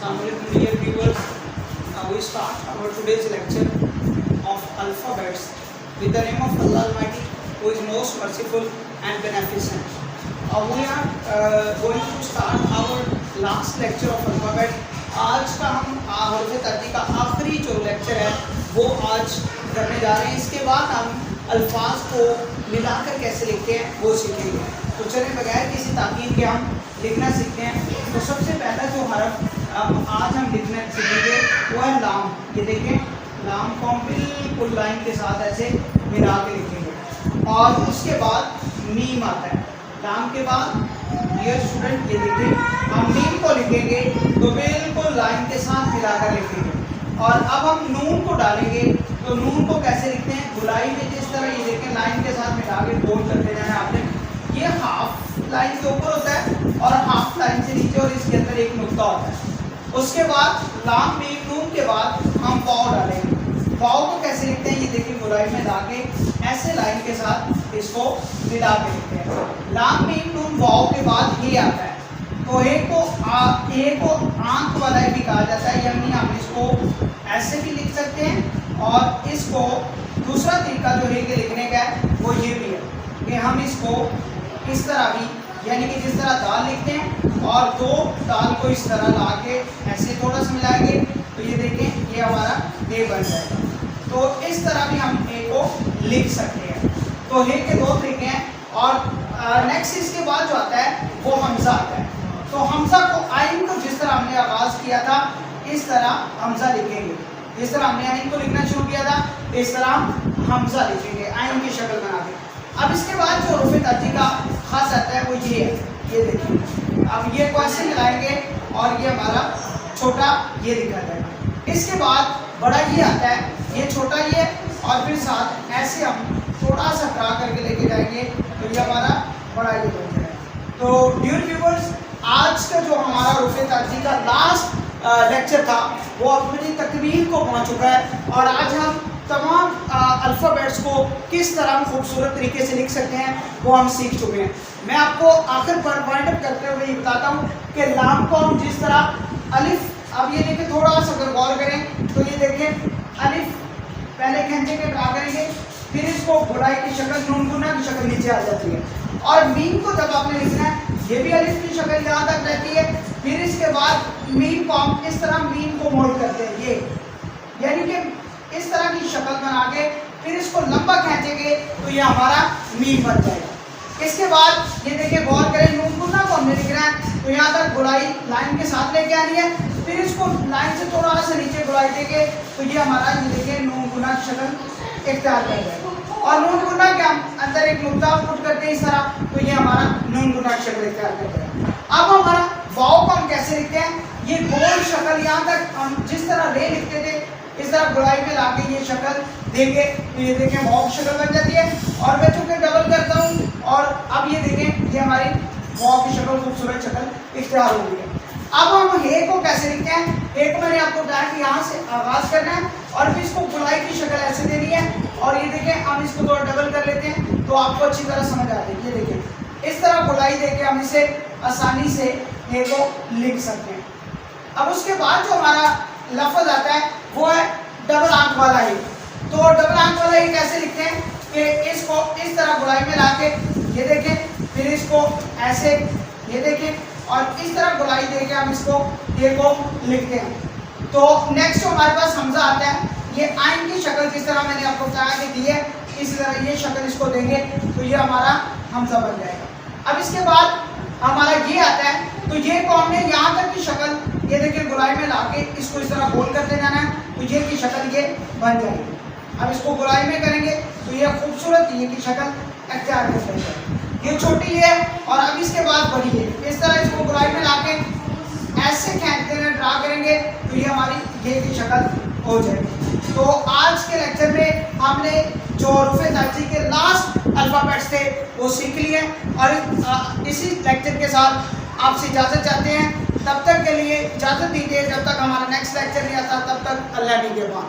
Assalamualaikum dear viewers. We start our today's lecture of alphabets with the name of Allah Almighty, who is most merciful and beneficent. We are going to start our last lecture of alphabet. आज का हम हर्फ तर्ती का आखिरी जो lecture है वो आज करने जा रहे हैं. इसके बाद हम अल्फाज को मिलाकर कैसे लिखते हैं वो सीखेंगे. तो चलें बगैर किसी ताकीद के हम लिखना सीखते हैं. तो सबसे पहला जो हर्फ आज हम लिखना सीखेंगे वो है लाम. ये देखें, लाम को हम बिल्कुल लाइन के साथ ऐसे मिला के लिखेंगे. और उसके बाद मीम आता है. लाम के बाद डियर स्टूडेंट ये देखें, हम मीम को लिखेंगे तो बिल्कुल लाइन के साथ मिलाकर लिखेंगे. और अब हम नून को डालेंगे तो नून को कैसे लिखते हैं, गुलाई में जिस तरह ये देखें लाइन के साथ मिला के गोल करते जाना है आपने. ये हाफ लाइन के ऊपर होता है और हाफ लाइन से नीचे, और इसके अंदर एक नुक्ता होता है. उसके बाद लाम मीम नून के बाद हम वाव डालेंगे. वाव को कैसे लिखते हैं, ये देखिए गुलाई में लाके ऐसे लाइन के साथ इसको मिला के लिखते हैं. लाम मीम नून वाव के बाद ये आता है. तो ए को आंख वाला भी कहा जाता है, यानी हम इसको ऐसे भी लिख सकते हैं. और इसको दूसरा तरीका जो है कि लिखने का है वो ये भी है कि हम इसको इस तरह भी, यानी कि जिस तरह दाल लिखते हैं और दो दाल को इस तरह ला के ऐसे थोड़ा सा मिलाएंगे तो ये देखें ये हमारा ए बन जाएगा. तो इस तरह भी हम ए को लिख सकते हैं. तो ए के दो तरीके हैं. और नेक्स्ट इसके बाद जो आता है वो हमजा आता है. तो हमजा को आइन को जिस तरह हमने आगाज़ किया था इस तरह हमजा लिखेंगे. जिस तरह हमने आइन को लिखना शुरू किया था इस तरह हमजा लिखेंगे आइन की शक्ल बना के. अब इसके बाद जो हरूफ तर्ती का खास आता है वो ये है. ये देखिए, अब ये को ऐसे मिलाएंगे और ये हमारा छोटा ये दिखा जाएगा. इसके बाद बड़ा ये आता है, ये छोटा ये, और फिर साथ ऐसे हम थोड़ा सा ड्रा करके लेके जाएंगे तो ये हमारा बड़ा ये बन जाएगा. तो डियर व्यूअर्स, आज का जो हमारा हरूफ तर्ती का लास्ट लेक्चर था वो अपनी तकमील को पहुंच चुका है. और आज हम तमाम अल्फ़ाबेट्स को किस तरह खूबसूरत तरीके से लिख सकते हैं वो हम सीख चुके हैं. मैं आपको आखिर पर वाइंड अप करते हुए ये बताता हूँ कि लाम को हम जिस तरह अलिफ, अब ये देखें थोड़ा सा अगर गौर करें तो ये देखें अलिफ पहले खंजे के ड्रा करेंगे, फिर इसको गुलाई की शक्ल नून गुना की शक्ल नीचे आ जाती है. और मीम को जब आपने लिखना है ये भी अलिफ की शक्ल यहाँ तक रहती है. फिर इसके बाद मीम को हम इस तरह मीम को मोड़ करते हैं, ये यानी कि इस तरह की शक्ल बना के फिर इसको लंबा खींचेंगे तो ये हमारा मीम बन जाएगा. इसके बाद ये देखिए गौर करें, नून गुना को हमने लिखना है तो यहाँ तक गुलाई लाइन के साथ लेके आनी है. फिर इसको लाइन से थोड़ा सा नीचे गुलाई देंगे तो ये हमारा ये देखिए नून गुना की शक्ल इख्तियार कर जाएगा. और नून गुना के हम अंदर एक नुक्ता पुट करते हैं इस तरह तो ये हमारा नून गुना की शक्ल इख्तियार कर जाएगा. अब हमारा वाव को हम कैसे लिखते हैं, ये गोल शक्ल यहाँ तक हम जिस तरह रे लिखते थे इस तरह गुलाई में लाके ये शक्ल देंगे तो ये देखें वाव की शक्ल बन जाती है. और मैं चूँकि डबल करता हूँ और अब ये देखें ये हमारी वाव की शक्ल खूबसूरत शक्ल इख्तियार हो गई है. अब हम हे को कैसे लिखते हैं, हे को मैंने आपको बताया कि यहाँ से आगाज़ करना है और फिर इसको गुलाई की शक्ल ऐसे देनी है. और ये देखें हम इसको थोड़ा डबल कर लेते हैं तो आपको अच्छी तरह समझ आ जाएगी. ये देखें इस तरह गुलाई देके हम इसे आसानी से हे को लिख सकते हैं. अब उसके बाद जो हमारा लफ्ज़ आता है वो है डबल आंख वाला ही. तो डबल आंख वाला ही कैसे लिखते हैं कि इसको इस तरह गुलाई में ला के ये देखें, फिर इसको ऐसे ये देखें और इस तरह गुलाई देके हम इसको ये को लिखते हैं. तो नेक्स्ट जो हमारे पास हमजा आता है, ये आइन की शक्ल जिस तरह मैंने आपको बताया कि दी है इसी तरह ये शक्ल इसको देंगे तो ये हमारा हमजा बन जाएगा. अब इसके बाद हमारा ये आता है तो ये को हमने यहाँ तक की शक्ल ये देखिए गुलाई में लाके इसको इस तरह गोल करते जाना है तो ये की शक्ल ये बन जाएगी. अब इसको गुलाई में करेंगे तो ये खूबसूरत ये की शक्ल इख्तियार कर जाएगी. ये छोटी है और अब इसके बाद बड़ी है. इस तरह इसको गुलाई में लाके ऐसे खींचते हुए ड्रा करेंगे तो ये हमारी ये की शक्ल हो जाएगी. तो आज के लेक्चर में हमने जो हरूफ तर्ती के लास्ट अल्फ़ाबेट्स थे वो सीख लिए और इसी लेक्चर के साथ आपसे इजाज़त चाहते हैं. तब तक के लिए इजाज़त दीजिए, जब तक हमारा नेक्स्ट लेक्चर नहीं आता तब तक अल्लाह निगहबान.